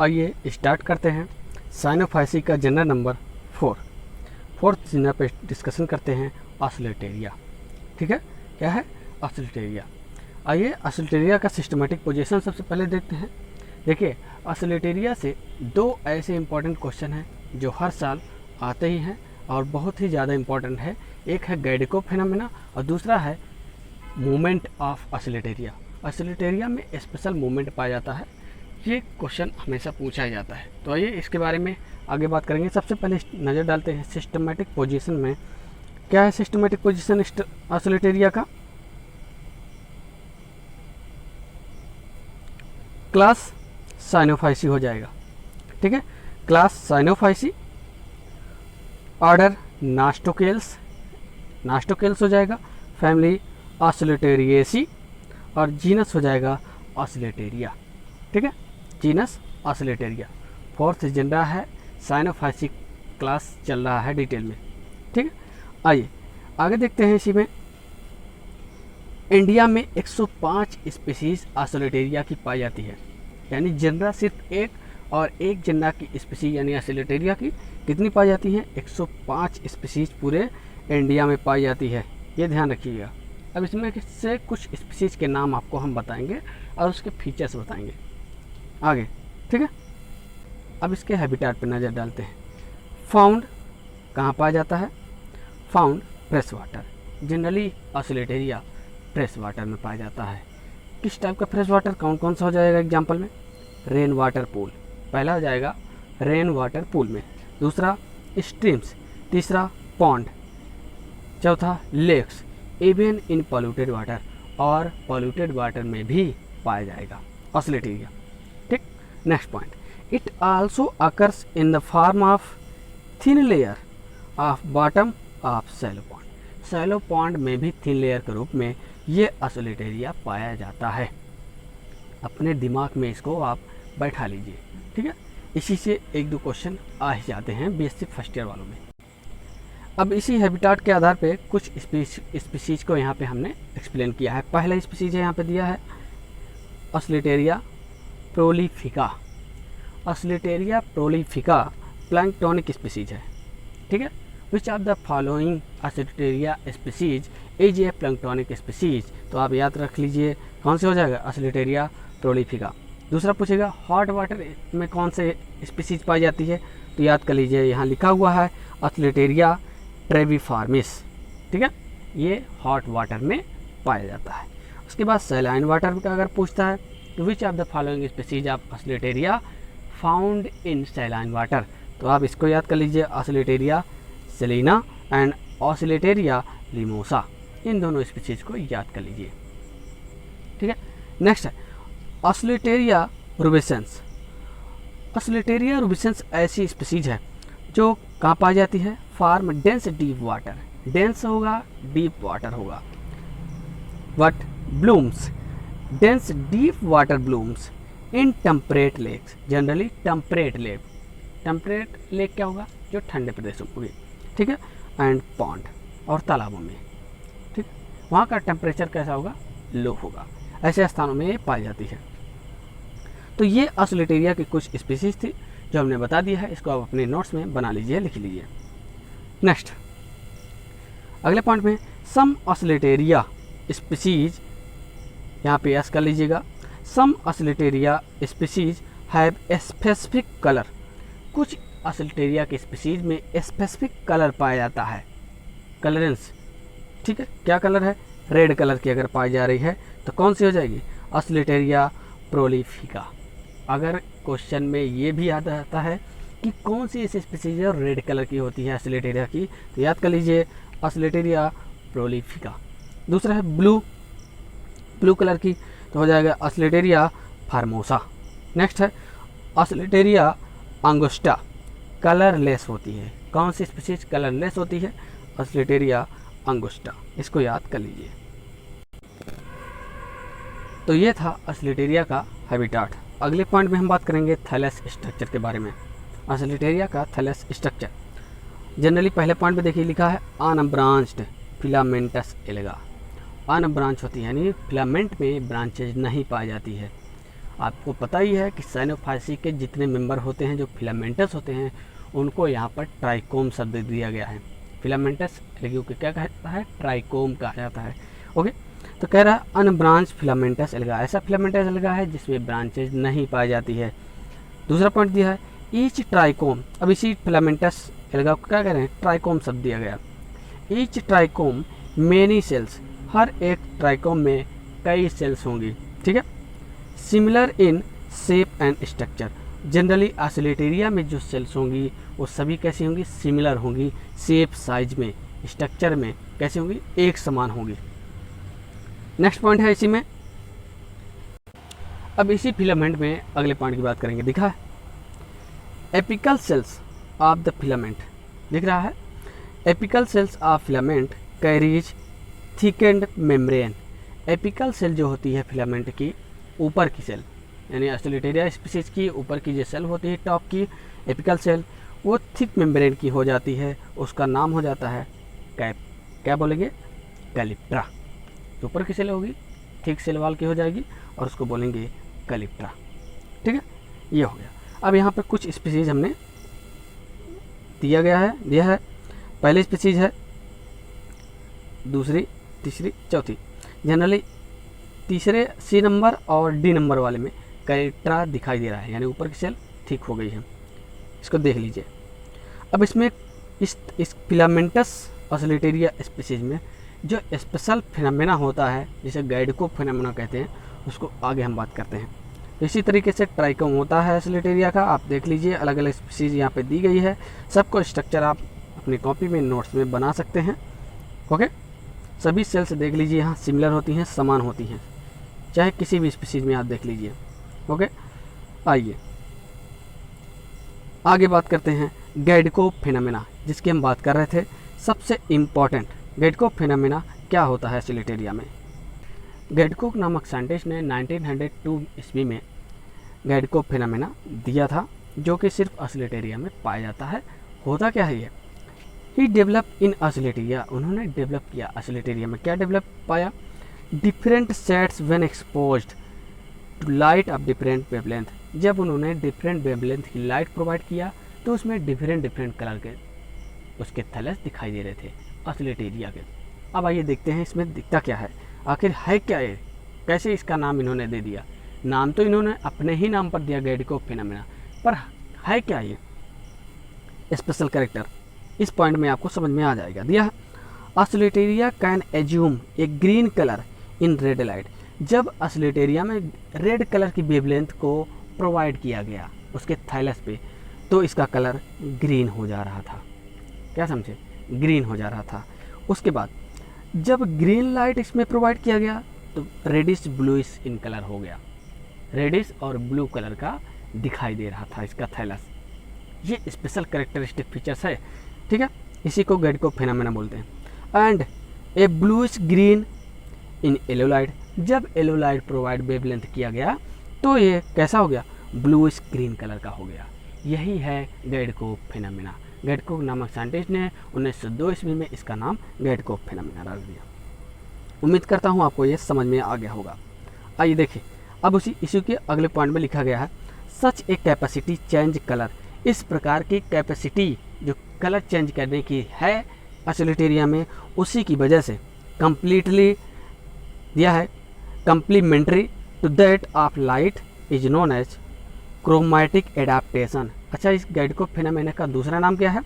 आइए स्टार्ट करते हैं। साइनोफाइसी का जनरल नंबर 4th जनरल पे डिस्कशन करते हैं ऑस्लेटेरिया। ठीक है, क्या है ऑस्लेटेरिया। आइए ऑस्लेटेरिया का सिस्टमेटिक पोजीशन सबसे पहले देखते हैं। देखिए, ऑस्लेटेरिया से दो ऐसे इंपॉर्टेंट क्वेश्चन हैं जो हर साल आते ही हैं और बहुत ही ज़्यादा इंपॉर्टेंट है। एक है गैडिको फिनोमेना और दूसरा है मूवमेंट ऑफ ऑस्लेटेरिया। ऑस्लेटेरिया में स्पेशल मूवमेंट पाया जाता है, ये क्वेश्चन हमेशा पूछा जाता है। तो आइए इसके बारे में आगे बात करेंगे। सबसे पहले नज़र डालते हैं सिस्टमेटिक पोजीशन में। क्या है सिस्टमेटिक पोजीशन ऑस्लेटेरिया का? क्लास साइनोफाइसी हो जाएगा। ठीक है, क्लास साइनोफाइसी, ऑर्डर नास्टोकेल्स हो जाएगा, फैमिली ऑस्लेटेरिएसी और जीनस हो जाएगा ऑस्लेटेरिया। ठीक है, जीनस ऑस्लेटेरिया। 4th जनरा है, साइनोफाइसी क्लास चल रहा है डिटेल में। ठीक है, आइए आगे देखते हैं। इसी में इंडिया में 105 स्पीसीज ऑस्लेटेरिया की पाई जाती है, यानी जनरा सिर्फ एक और एक जनरा की स्पीसीज यानी ऑस्लेटेरिया की कितनी पाई जाती हैं? 105 स्पीसीज पूरे इंडिया में पाई जाती है, ये ध्यान रखिएगा। अब इसमें से कुछ स्पीसीज के नाम आपको हम बताएंगे और उसके फीचर्स बताएंगे आगे। ठीक है, अब इसके हैबिटेट पर नज़र डालते हैं। फाउंड कहाँ पाया जाता है? Found fresh water. Generally oscillatoria fresh water में पाया जाता है। किस टाइप का फ्रेश वाटर? कौन कौन सा हो जाएगा एग्जाम्पल में? रेन वाटर पूल, पहला हो जाएगा रेन वाटर पूल में, दूसरा स्ट्रीम्स, तीसरा पॉन्ड, चौथा lakes, even in polluted water, और पॉल्यूटेड वाटर में भी पाया जाएगा ऑस्लेटेरिया। ठीक, next point, it also occurs in the form of thin layer of bottom of shallow pond. Shallow pond में भी थिन लेयर के रूप में ये ऑस्लेटेरिया पाया जाता है। अपने दिमाग में इसको आप बैठा लीजिए। ठीक है, इसी से एक दो क्वेश्चन आ ही जाते हैं बेसिक फर्स्ट ईयर वालों में। अब इसी हैबिटेट के आधार पे कुछ स्पीसीज को यहाँ पे हमने एक्सप्लेन किया है। पहला स्पीसीज है यहाँ पे दिया है ऑस्लेटेरिया प्रोलिफिका। ऑस्लेटेरिया प्रोलिफिका प्लैंक्टोनिक स्पीसीज है। ठीक है, which of the following oscillatoria species is a planktonic species. तो आप याद रख लीजिए कौन से हो जाएगा? ऑस्लेटेरिया प्रोलिफिका। दूसरा पूछेगा हॉट वाटर में कौन से स्पीसीज पाई जाती है? तो याद कर लीजिए, यहाँ लिखा हुआ है ऑस्लेटेरिया ट्रेविफॉर्मिस। ठीक है, ये हॉट वाटर में पाया जाता है। उसके बाद सैलाइन वाटर का अगर पूछता है तो which of the following species of oscillatoria found in saline water. तो आप इसको याद कर लीजिए, ऑस्लेटेरिया सेलिना एंड ऑस्लेटेरिया लिमोसा, इन दोनों स्पीसीज को याद कर लीजिए। ठीक है, नेक्स्ट है ऑस्लेटेरिया रूबिसेंस। ऑस्लेटेरिया रूबिसेंस ऐसी स्पीसीज है जो कहाँ पाई जाती है? Form dense deep water, dense होगा डीप वाटर होगा, but blooms dense deep water blooms in temperate lakes. Generally temperate lake क्या होगा? जो ठंडे प्रदेशों में होगी। ठीक है, एंड पॉन्ड और तालाबों में। ठीक, वहाँ का टेम्परेचर कैसा होगा? लो होगा। ऐसे स्थानों में ये पाई जाती है। तो ये ऑस्लेटेरिया की कुछ स्पीसीज थी जो हमने बता दिया है। इसको आप अपने नोट्स में बना लीजिए, लिख लीजिए। नेक्स्ट अगले पॉइंट में सम ऑस्लेटेरिया स्पीसीज, यहाँ पे एस कर लीजिएगा। Some oscillatoria species have a specific colour. कुछ ऑस्लेटेरिया के स्पीसीज में स्पेसिफिक कलर पाया जाता है, कलरेंस। ठीक है, क्या कलर है? रेड कलर की अगर पाई जा रही है तो कौन सी हो जाएगी? ऑस्लेटेरिया प्रोलिफिका। अगर क्वेश्चन में ये भी याद आता है कि कौन सी ऐसी स्पीसीज रेड कलर की होती है ऑस्लेटेरिया की, तो याद कर लीजिए ऑस्लेटेरिया प्रोलिफिका। दूसरा है ब्लू कलर की, तो हो जाएगा ऑस्लेटेरिया फार्मोसा। नेक्स्ट है ऑस्लेटेरिया अंगुस्टा, कलरलेस होती है। कौन सी स्पीसीज कलरलेस होती है? ऑस्लेटेरिया अंगुस्टा, इसको याद कर लीजिए। तो ये था ऑस्लेटेरिया का हैबिटेट। अगले पॉइंट में हम बात करेंगे थैलेस स्ट्रक्चर के बारे में। ऑस्लेटेरिया का थैलेस स्ट्रक्चर जनरली पहले पॉइंट पे देखिए लिखा है अनब्रांच्ड फिलामेंटस एल्गा। अनब्रांच होती है यानी फिलामेंट में ब्रांचेज नहीं पाई जाती है। आपको पता ही है कि साइनोफाइसी के जितने मेंबर होते हैं जो फिलामेंटस होते हैं उनको यहाँ पर ट्राइकोम शब्द दिया गया है। फिलामेंटस एल्गी को क्या कहता है, ट्राइकोम कहा जाता है। ओके, तो कह रहा है अनब्रांच फिलामेंटस एल्गा, ऐसा फिलामेंटस एल्गा है जिसमें ब्रांचेज नहीं पाई जाती है। दूसरा पॉइंट दिया है ईच ट्राइकोम, अब इसी फिलामेंटस एल्गा को क्या कह रहे हैं, ट्राइकोम शब्द दिया गया। ईच ट्राइकोम मेनी सेल्स, हर एक ट्राइकोम में कई सेल्स होंगी, ठीक है। Similar in shape and structure, generally oscillatoria में जो सेल्स होंगी वो सभी कैसी होंगी, सिमिलर होंगी, शेप साइज में स्ट्रक्चर में कैसी होंगी, एक समान होंगी। नेक्स्ट पॉइंट है इसी में, अब इसी फिलामेंट में अगले पॉइंट की बात करेंगे। दिखा है apical cells of the filament, दिख रहा है apical cells of filament carries thickened membrane. Apical cell जो होती है फिलामेंट की ऊपर की सेल, यानी ऑस्ट्रेलिटेरिया स्पीसीज की ऊपर की जो सेल होती है टॉप की एपिकल सेल, वो थिक मेम्ब्रेन की हो जाती है, उसका नाम हो जाता है क्या बोलेंगे, कैलिप्ट्रा। जो ऊपर की सेल होगी थिक सेल वाल की हो जाएगी और उसको बोलेंगे कैलिप्ट्रा, ठीक है। ये हो गया। अब यहाँ पे कुछ स्पीसीज हमने दिया है। पहली स्पीसीज है, दूसरी, तीसरी, चौथी। जनरली तीसरे सी नंबर और डी नंबर वाले में कैलिप्ट्रा दिखाई दे रहा है, यानी ऊपर की सेल ठीक हो गई है। इसको देख लीजिए। अब इसमें इस फिलामेंटस ऑसिलेटेरिया स्पीसीज में जो स्पेशल फिनोमेना होता है जिसे गाइडको फिनोमेना कहते हैं, उसको आगे हम बात करते हैं। इसी तरीके से ट्राइकोम होता है ऑसिलेटेरिया का, आप देख लीजिए अलग अलग स्पीसीज यहाँ पे दी गई है। सबको स्ट्रक्चर आप अपनी कॉपी में नोट्स में बना सकते हैं। ओके, सभी सेल्स देख लीजिए यहाँ सिमिलर होती हैं, समान होती हैं, चाहे किसी भी स्पीसीज में आप देख लीजिए। ओके, आइए आगे बात करते हैं गाइडको फिनोमेना, जिसकी हम बात कर रहे थे। सबसे इम्पॉर्टेंट गाइडको फिनोमेना क्या होता है ऑसिलेटेरिया में। गाइडको नामक साइंटिस्ट ने 1902 ईस्वी में गाइडको फिनोमेना दिया था, जो कि सिर्फ ऑसिलेटेरिया में पाया जाता है। होता क्या है ये, ही डेवलप इन ऑसिलेटेरिया, उन्होंने डेवलप किया ऑसिलेटेरिया में। क्या डेवलप पाया, different sets when exposed to light of different wavelength. जब उन्होंने डिफरेंट वेवलेंथ की लाइट प्रोवाइड किया तो उसमें डिफरेंट कलर के उसके थैलस दिखाई दे रहे थे ऑसिलेटेरिया के। अब आइए देखते हैं इसमें दिखता क्या है, आखिर है क्या ये, कैसे इसका नाम इन्होंने दे दिया। नाम तो इन्होंने अपने ही नाम पर दिया गाइडको फिनोमेना, पर है क्या ये स्पेशल कैरेक्टर, इस पॉइंट में आपको समझ में आ जाएगा। दिया oscillatoria can assume a green colour in red light. जब ऑसिलेटेरिया में रेड कलर की वेवलेंथ को प्रोवाइड किया गया उसके थाइलस पे, तो इसका कलर ग्रीन हो जा रहा था। क्या समझे, ग्रीन हो जा रहा था। उसके बाद जब ग्रीन लाइट इसमें प्रोवाइड किया गया तो रेडिश ब्लूइश इन कलर हो गया, रेडिश और ब्लू कलर का दिखाई दे रहा था इसका थैलस। ये स्पेशल कैरेक्टरिस्टिक फीचर्स है, ठीक है, इसी को गाइडको फिनोमेना बोलते हैं। And A bluish green in yellow light, जब येलो लाइट प्रोवाइड वेवलेंथ किया गया तो ये कैसा हो गया, ब्लूइश ग्रीन कलर का हो गया। यही है गाइडको फिनोमेना। गाइडको नामक साइंटिस्ट ने 1902 ईस्वी में इसका नाम गाइडको फिनोमेना रख दिया। उम्मीद करता हूँ आपको ये समझ में आ गया होगा। आइए देखिए, अब उसी इशू के अगले पॉइंट में लिखा गया है सच ए कैपेसिटी चेंज कलर। इस प्रकार की कैपेसिटी जो कलर चेंज करने की है ऑसिलेटेरिया में, उसी की वजह से कंप्लीटली दिया है complementary to that of light is known as chromatic adaptation. अच्छा, इस गाइडको फिनोमेना का दूसरा नाम क्या है,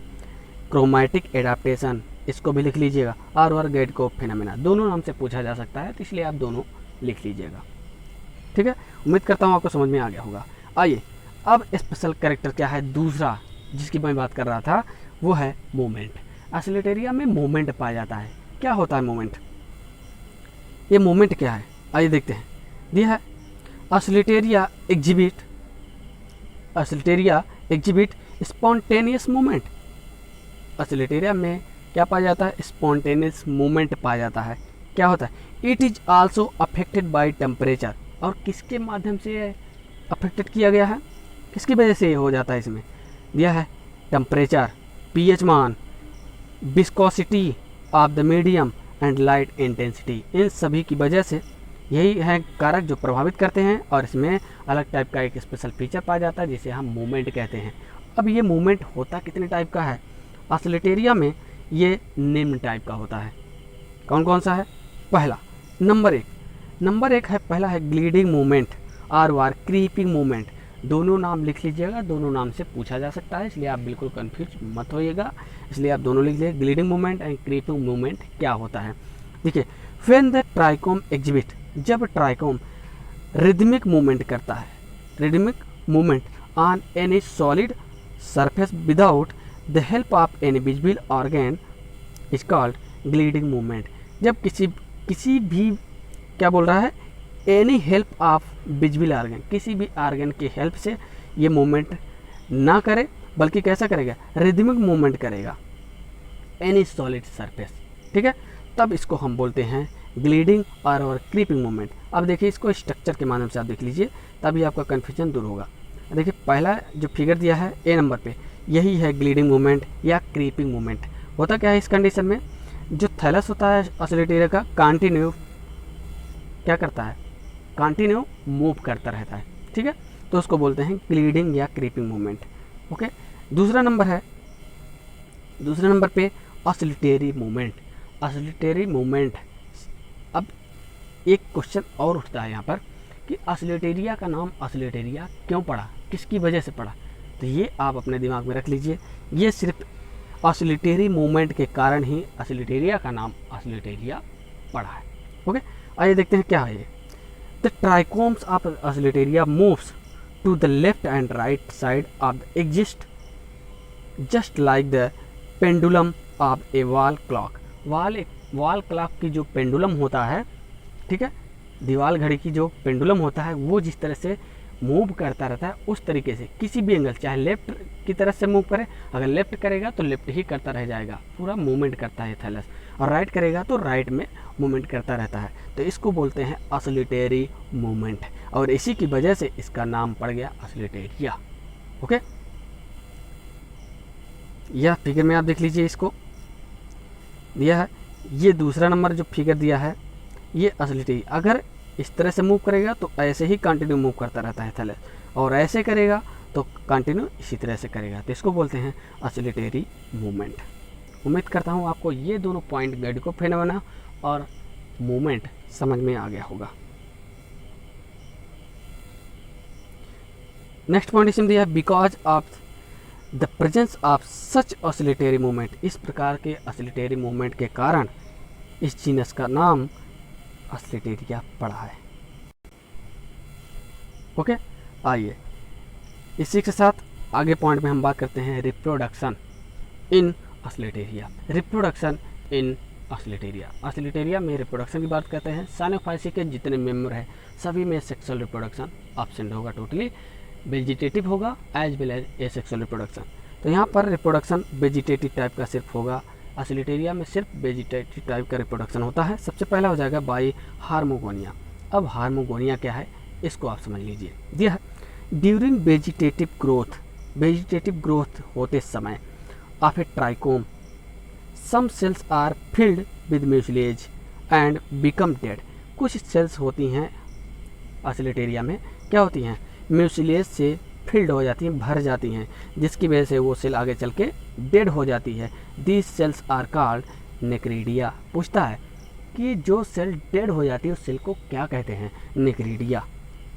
क्रोमैटिक एडाप्टेशन। इसको भी लिख लीजिएगा, और गाइडको फिनोमेना दोनों नाम से पूछा जा सकता है, तो इसलिए आप दोनों लिख लीजिएगा, ठीक है। उम्मीद करता हूँ आपको समझ में आ गया होगा। आइए अब स्पेशल कैरेक्टर क्या है दूसरा जिसकी मैं बात कर रहा था, वो है मोमेंट। ऑसिलेटेरिया में मोमेंट पाया जाता है। क्या होता है मोमेंट, ये मोमेंट क्या है, आइए देखते हैं। दिया है ऑसिलेटेरिया एग्जिबिट स्पॉन्टेनियस मूवमेंट। ऑसिलेटेरिया में क्या पाया जाता है, स्पॉन्टेनियस मूवमेंट पाया जाता है। क्या होता है, it is also affected by temperature. और किसके माध्यम से अफेक्टेड किया गया है, किसकी वजह से ये हो जाता है, इसमें दिया है टेम्परेचर, पीएच मान, viscosity of the medium and light intensity. इन सभी की वजह से यही है कारक जो प्रभावित करते हैं और इसमें अलग टाइप का एक स्पेशल फीचर पाया जाता है जिसे हम मूवमेंट कहते हैं। अब ये मूवमेंट होता कितने टाइप का है? ऑस्लेटेरिया में ये निम्न टाइप का होता है। कौन कौन सा है? पहला नंबर एक है, पहला है ग्लीडिंग मूवमेंट और क्रीपिंग मूवमेंट। दोनों नाम लिख लीजिएगा, दोनों नाम से पूछा जा सकता है, इसलिए आप बिल्कुल कंफ्यूज मत होइएगा, इसलिए आप दोनों लिख लीजिए। ग्लीडिंग मूवमेंट एंड क्रीपिंग मूवमेंट क्या होता है? देखिए, व्हेन द ट्राइकोम एग्जिबिट, जब ट्राइकोम रिदमिक मूवमेंट करता है, rhythmic movement on any solid surface without the help of any visible organ is called ग्लीडिंग movement. जब किसी भी क्या बोल रहा है, any help of visible organ, किसी भी ऑर्गन की हेल्प से ये मूवमेंट ना करे, बल्कि कैसा करेगा? रिदमिक मूवमेंट करेगा एनी सॉलिड सरफेस, ठीक है, तब इसको हम बोलते हैं ग्लीडिंग और क्रीपिंग मूवमेंट। अब देखिए, इसको स्ट्रक्चर के माध्यम से आप देख लीजिए, तभी आपका कन्फ्यूजन दूर होगा। देखिए, पहला जो फिगर दिया है ए नंबर पे, यही है ग्लीडिंग मूवमेंट या क्रीपिंग मूवमेंट। होता क्या है इस कंडीशन में? जो थैलस होता है ऑस्लेटेरिया का, कंटिन्यू क्या करता है? कंटिन्यू मूव करता रहता है, ठीक है, तो उसको बोलते हैं ग्लीडिंग या क्रीपिंग मूवमेंट। ओके, दूसरा नंबर पे ऑस्लेटरी मूवमेंट। ऑस्लेटरी मूवमेंट, अब एक क्वेश्चन और उठता है यहाँ पर कि ऑस्लेटेरिया का नाम ऑस्लेटेरिया क्यों पड़ा, किसकी वजह से पड़ा? तो ये आप अपने दिमाग में रख लीजिए, ये सिर्फ ऑस्लेटरी मूवमेंट के कारण ही ऑस्लेटेरिया का नाम ऑस्लेटेरिया पड़ा है। ओके, आइए देखते हैं क्या है ये। The trichomes of oscillatoria moves to the left and right side of the axis just like the pendulum of a wall clock. Wall clock की जो पेंडुलम होता है, ठीक है, दीवार घड़ी की जो पेंडुलम होता है, वो जिस तरह से मूव करता रहता है उस तरीके से किसी भी एंगल, चाहे लेफ्ट की तरफ से मूव करे, अगर लेफ्ट करेगा तो लेफ्ट ही करता रह जाएगा, पूरा मूवमेंट करता है थैलस, और राइट करेगा तो राइट में मूवमेंट करता रहता है। तो इसको बोलते हैं ऑस्लेटरी मूवमेंट, और इसी की वजह से इसका नाम पड़ गया ऑस्लेटेरिया। ओके, यह फिगर में आप देख लीजिए, इसको दिया है, ये दूसरा नंबर जो फिगर दिया है ये ऑस्लेटरी। अगर इस तरह से मूव करेगा तो ऐसे ही कंटिन्यू मूव करता रहता है थैलस, और ऐसे करेगा तो कंटिन्यू इसी तरह से करेगा, तो इसको बोलते हैं ऑस्लेटरी मूवमेंट। उम्मीद करता हूँ आपको ये दोनों पॉइंट, गैडिको फेनोमेना और मूवमेंट, समझ में आ गया होगा। नेक्स्ट पॉइंट इसमें दिया है, because of the presence of such oscillatory movement. इस प्रकार के ऑस्लेटरी मूवमेंट के कारण इस जीनस का नाम ऑस्लेटेरिया पड़ा है। ओके, आइए इसी के साथ आगे पॉइंट में हम बात करते हैं रिप्रोडक्शन इन ऑस्लेटेरिया। रिप्रोडक्शन इन ऑस्लेटेरिया, ऑस्लेटेरिया में रिप्रोडक्शन की बात करते हैं। साइनोफाइसी के जितने मेंबर हैं सभी में सेक्सुअल रिप्रोडक्शन एब्सेंट होगा, टोटली वेजिटेटिव होगा as well as asexual reproduction. तो यहाँ पर रिप्रोडक्शन वेजिटेटिव टाइप का सिर्फ होगा, ऑस्लेटेरिया में सिर्फ वेजिटेटिव टाइप का रिप्रोडक्शन होता है। सबसे पहला हो जाएगा बाई हार्मोगोनिया। अब हार्मोगोनिया क्या है इसको आप समझ लीजिए। दिया है ड्यूरिंग वेजिटेटिव ग्रोथ होते समय of a trichome some cells are filled with mucilage and become dead. कुछ सेल्स होती हैं ऑस्लेटेरिया में, क्या होती हैं? म्यूसिलेज से फिल्ड हो जाती हैं, भर जाती हैं, जिसकी वजह से वो सेल आगे चल के डेड हो जाती है। These cells are called necridia. पूछता है कि जो सेल डेड हो जाती है उस सेल को क्या कहते हैं? नेक्रीडिया,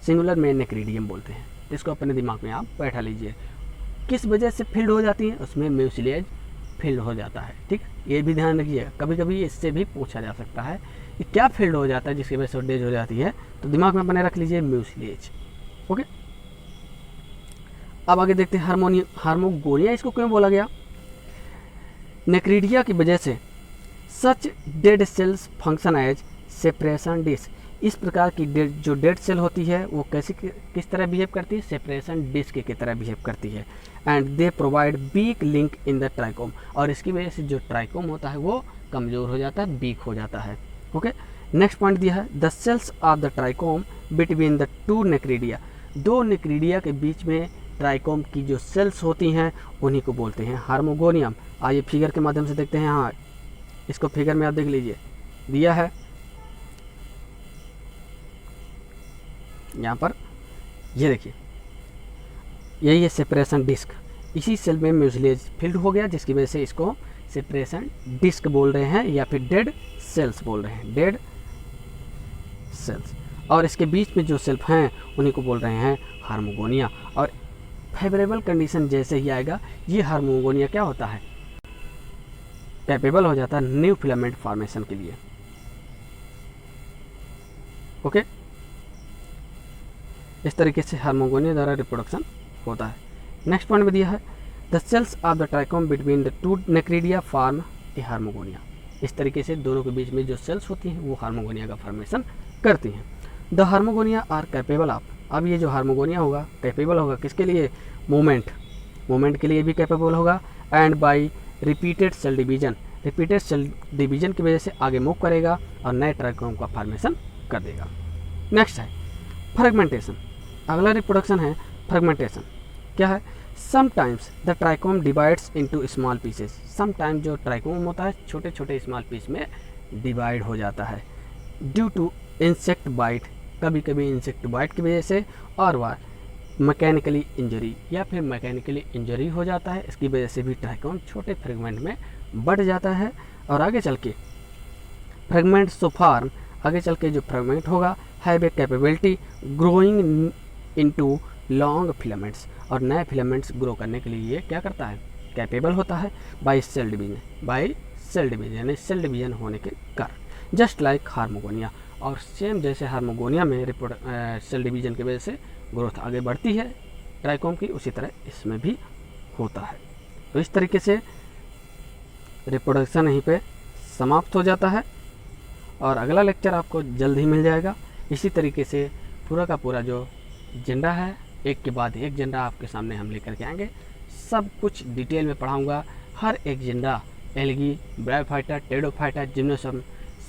सिंगुलर में नेक्रीडियम बोलते हैं। इसको अपने दिमाग में आप बैठा लीजिए। किस वजह से फिल्ड हो जाती है? उसमें म्यूसिलेज फिल्ड हो जाता है, ठीक, ये भी ध्यान रखिएगा। कभी कभी इससे भी पूछा जा सकता है कि क्या फिल्ड हो जाता है जिसकी वजह से डेड हो जाती है, तो दिमाग में अपने रख लीजिए म्यूसिलेज। ओके, अब आगे देखते हैं हार्मोगोनिया इसको क्यों बोला गया? नेक्रीडिया की वजह से such dead cells function as separation disc. इस प्रकार की जो डेड सेल होती है वो किस तरह बिहेव करती है? सेपरेशन डिश की तरह बिहेव करती है। And they provide weak link in the trichome, और इसकी वजह से जो ट्राइकोम होता है वो कमज़ोर हो जाता है, वीक हो जाता है। ओके, नेक्स्ट पॉइंट दिया है the cells of the trichome between the two necridia. दो नेक्रीडिया के बीच में ट्राइकोम की जो सेल्स होती हैं उन्हीं को बोलते हैं हार्मोगोनियम। आइए फिगर के माध्यम से देखते हैं। हाँ, इसको फिगर में आप देख लीजिए, दिया है यहाँ पर ये देखिए, यही है सेपरेशन डिस्क। इसी सेल में म्यूसिलेज फिल्ड हो गया, जिसकी वजह से इसको सेपरेशन डिस्क बोल रहे हैं या फिर डेड सेल्स बोल रहे हैं, डेड सेल्स। और इसके बीच में जो सेल्फ हैं उन्हीं को बोल रहे हैं हार्मोगोनिया। और फेवरेबल कंडीशन जैसे ही आएगा, ये हार्मोगोनिया क्या होता है, कैपेबल हो जाता है न्यू फिलामेंट फॉर्मेशन के लिए। ओके, इस तरीके से हार्मोगोनिया द्वारा रिप्रोडक्शन होता है। नेक्स्ट पॉइंट में दिया है the cells of the trichome between the two necridia form a hormogonia. इस तरीके से दोनों के बीच में जो सेल्स होती हैं वो हार्मोगोनिया का फॉर्मेशन करती हैं। द हार्मोगोनिया आर कैपेबल ऑफ, अब ये जो हार्मोगोनिया होगा कैपेबल होगा किसके लिए, मूवमेंट के लिए भी कैपेबल होगा। And by repeated cell division, repeated cell division की वजह से आगे मूव करेगा और नए ट्राइकोम का फॉर्मेशन कर देगा। नेक्स्ट है फ्रेगमेंटेशन। अगला रिप्रोडक्शन है फ्रेगमेंटेशन। क्या है, sometimes the trichome divides into small pieces. Sometime जो ट्राइकोम होता है छोटे छोटे स्मॉल पीस में डिवाइड हो जाता है ड्यू टू इंसेक्ट बाइट, कभी कभी इंसेक्ट बाइट की वजह से, और वह मैकेनिकली इंजरी या फिर मैकेनिकली इंजरी हो जाता है, इसकी वजह से भी ट्राइकोम छोटे फ्रेगमेंट में बढ़ जाता है। और आगे चल के फ्रेगमेंट सो फॉर्म, आगे चल के जो फ्रेगमेंट होगा have a capability growing into long filaments, और नए फिलामेंट्स ग्रो करने के लिए ये क्या करता है, कैपेबल होता है बाय सेल डिवीजन, यानी सेल डिवीजन होने के कारण। जस्ट लाइक हार्मोगोनिया, और सेम जैसे हार्मोगोनिया में सेल डिवीजन की वजह से ग्रोथ आगे बढ़ती है ट्राइकोम की, उसी तरह इसमें भी होता है। तो इस तरीके से रिप्रोडक्शन यहीं पे समाप्त हो जाता है और अगला लेक्चर आपको जल्द ही मिल जाएगा। इसी तरीके से पूरा का पूरा जो एजेंडा है, एक के बाद एक एजेंडा आपके सामने हम लेकर के आएंगे। सब कुछ डिटेल में पढ़ाऊँगा, हर एक agenda, algae, bryophyta, pteridophyta, gymnosperm,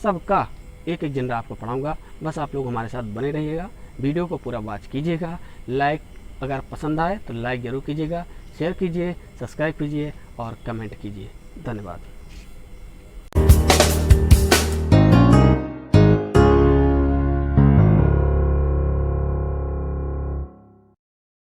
सबका एक एजेंडा आपको पढ़ाऊँगा। बस आप लोग हमारे साथ बने रहिएगा, वीडियो को पूरा वॉच कीजिएगा। लाइक अगर पसंद आए तो लाइक ज़रूर कीजिएगा, शेयर कीजिए, सब्सक्राइब कीजिए और कमेंट कीजिए। धन्यवाद।